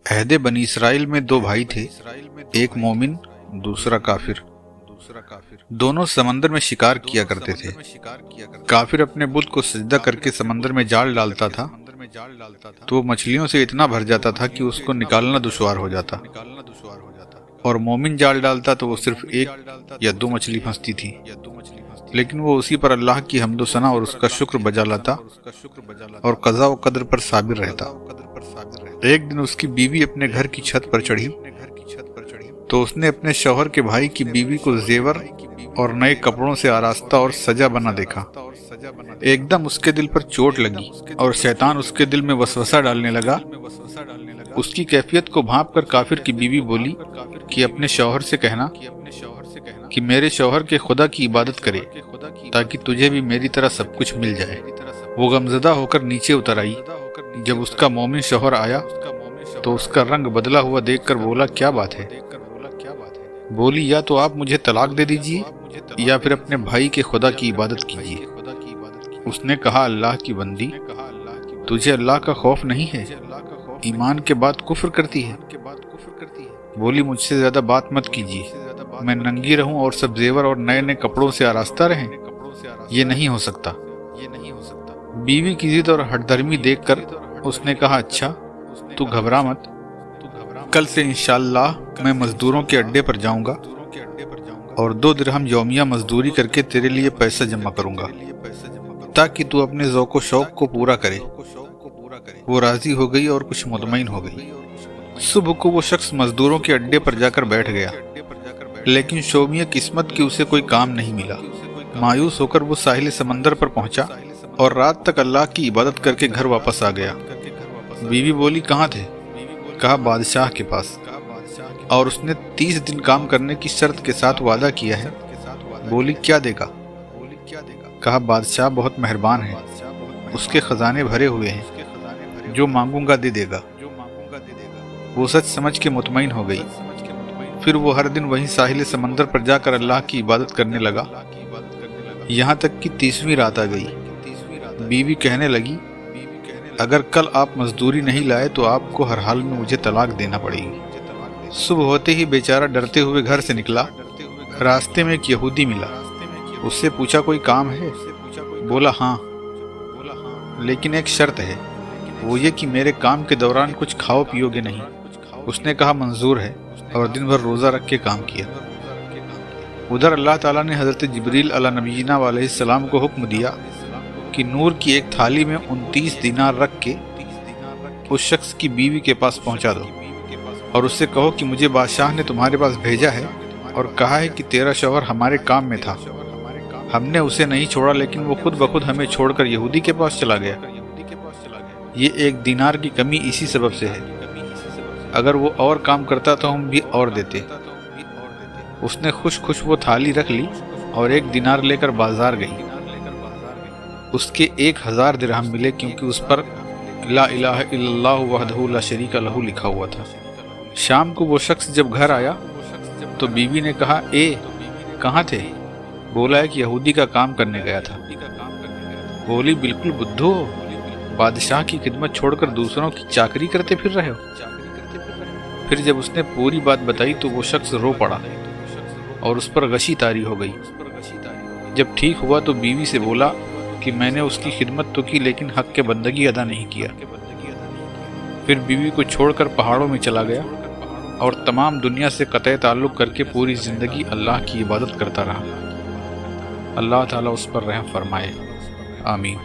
عہد بنی اسرائیل میں دو بھائی تھے، ایک مومن دوسرا کافر۔ دونوں سمندر میں شکار کیا کرتے تھے۔ کافر اپنے بت کو سجدہ کر کے سمندر میں جال ڈالتا تھا تو وہ مچھلیوں سے اتنا بھر جاتا تھا کہ اس کو نکالنا دشوار ہو جاتا، اور مومن جال ڈالتا تو وہ صرف ایک یا دو مچھلی پھنستی تھی، لیکن وہ اسی پر اللہ کی حمد و ثنا اور اس کا شکر بجا لاتا اور قضا و قدر پر صابر رہتا۔ ایک دن اس کی بیوی اپنے گھر کی چھت پر چڑھی تو اس نے اپنے شوہر کے بھائی کی بیوی کو زیور اور نئے کپڑوں سے آراستہ اور سجا بنا دیکھا۔ ایک دم اس کے دل پر چوٹ لگی اور شیطان اس کے دل میں وسوسہ ڈالنے لگا۔ اس کی کیفیت کو بھانپ کر کافر کی بیوی بولی کہ اپنے شوہر سے کہنا کہ میرے شوہر کے خدا کی عبادت کرے تاکہ تجھے بھی میری طرح سب کچھ مل جائے۔ وہ غمزدہ ہو کر نیچے اتر آئی۔ جب اس کا مومن شوہر آیا تو اس کا رنگ بدلا ہوا دیکھ کر بولا، کیا بات ہے؟ بولی، یا تو آپ مجھے طلاق دے دیجئے یا پھر اپنے بھائی کے خدا کی عبادت کیجیے۔ اس نے کہا، اللہ کی بندی، تجھے اللہ کا خوف نہیں ہے؟ ایمان کے بعد کفر کرتی ہے؟ بولی، مجھ سے زیادہ بات مت کیجیے، میں ننگی رہوں اور سب زیور اور نئے نئے کپڑوں سے آراستہ رہیں؟ یہ نہیں ہو سکتا۔ بیوی کی ضد اور ہٹ دھرمی دیکھ کر اس نے کہا، اچھا تو گھبرا مت، کل سے انشاءاللہ میں مزدوروں کے اڈے پر جاؤں گا اور 2 درہم یومیہ مزدوری کر کے تیرے لیے پیسہ جمع کروں گا تاکہ تو اپنے ذوق و شوق کو پورا کرے۔ وہ راضی ہو گئی اور کچھ مطمئن ہو گئی۔ صبح کو وہ شخص مزدوروں کے اڈے پر جا کر بیٹھ گیا، لیکن شومیہ قسمت کی اسے کوئی کام نہیں ملا۔ مایوس ہو کر وہ ساحل سمندر پر پہنچا اور رات تک اللہ کی عبادت کر کے گھر واپس آ گیا۔ بیوی بولی، کہاں تھے؟ کہا، بادشاہ کے پاس، اور اس نے 30 دن کام کرنے کی شرط کے ساتھ وعدہ کیا ہے۔ بولی، کیا دے گا؟ کہا، بادشاہ بہت مہربان ہے، اس کے خزانے بھرے ہوئے ہیں، جو مانگوں گا دے دے گا۔ وہ سچ سمجھ کے مطمئن ہو گئی۔ پھر وہ ہر دن وہیں ساحل سمندر پر جا کر اللہ کی عبادت کرنے لگا، یہاں تک کہ 30ویں رات آ گئی۔ بیوی کہنے لگی، اگر کل آپ مزدوری نہیں لائے تو آپ کو ہر حال میں مجھے طلاق دینا پڑے گی۔ صبح ہوتے ہی بیچارہ ڈرتے ہوئے گھر سے نکلا۔ راستے میں ایک یہودی ملا، اس سے پوچھا، کوئی کام ہے؟ بولا، ہاں، لیکن ایک شرط ہے، وہ یہ کہ میرے کام کے دوران کچھ کھاؤ پیو گے نہیں۔ اس نے کہا، منظور ہے، اور دن بھر روزہ رکھ کے کام کیا۔ ادھر اللہ تعالیٰ نے حضرت جبریل علیہ نبینا علیہ السلام کو حکم دیا کہ نور کی ایک تھالی میں 29 دینار رکھ کے اس شخص کی بیوی کے پاس پہنچا دو اور اس سے کہو کہ مجھے بادشاہ نے تمہارے پاس بھیجا ہے اور کہا ہے کہ تیرا شوہر ہمارے کام میں تھا، ہم نے اسے نہیں چھوڑا، لیکن وہ خود بخود ہمیں چھوڑ کر یہودی کے پاس چلا گیا۔ یہ 1 دینار کی کمی اسی سبب سے ہے، اگر وہ اور کام کرتا تو ہم بھی اور دیتے۔ اس نے خوش وہ تھالی رکھ لی اور 1 دینار لے کر بازار گئی۔ اس کے 1000 درہم ملے، کیونکہ اس پر لا الہ الا اللہ وحدہ لا شریک لہ لکھا ہوا تھا۔ شام کو وہ شخص جب گھر آیا تو بیوی نے کہا، کہاں تھے؟ بولا، ایک یہودی کا کام کرنے گیا تھا۔ بولی، بالکل بدھو ہو، بادشاہ کی خدمت چھوڑ کر دوسروں کی چاکری کرتے پھر رہے ہو۔ پھر جب اس نے پوری بات بتائی تو وہ شخص رو پڑا اور اس پر غشی طاری ہو گئی۔ جب ٹھیک ہوا تو بیوی سے بولا کہ میں نے اس کی خدمت تو کی، لیکن حق کے بندگی ادا نہیں کیا۔ پھر بیوی کو چھوڑ کر پہاڑوں میں چلا گیا اور تمام دنیا سے قطع تعلق کر کے پوری زندگی اللہ کی عبادت کرتا رہا۔ اللہ تعالیٰ اس پر رحم فرمائے، آمین۔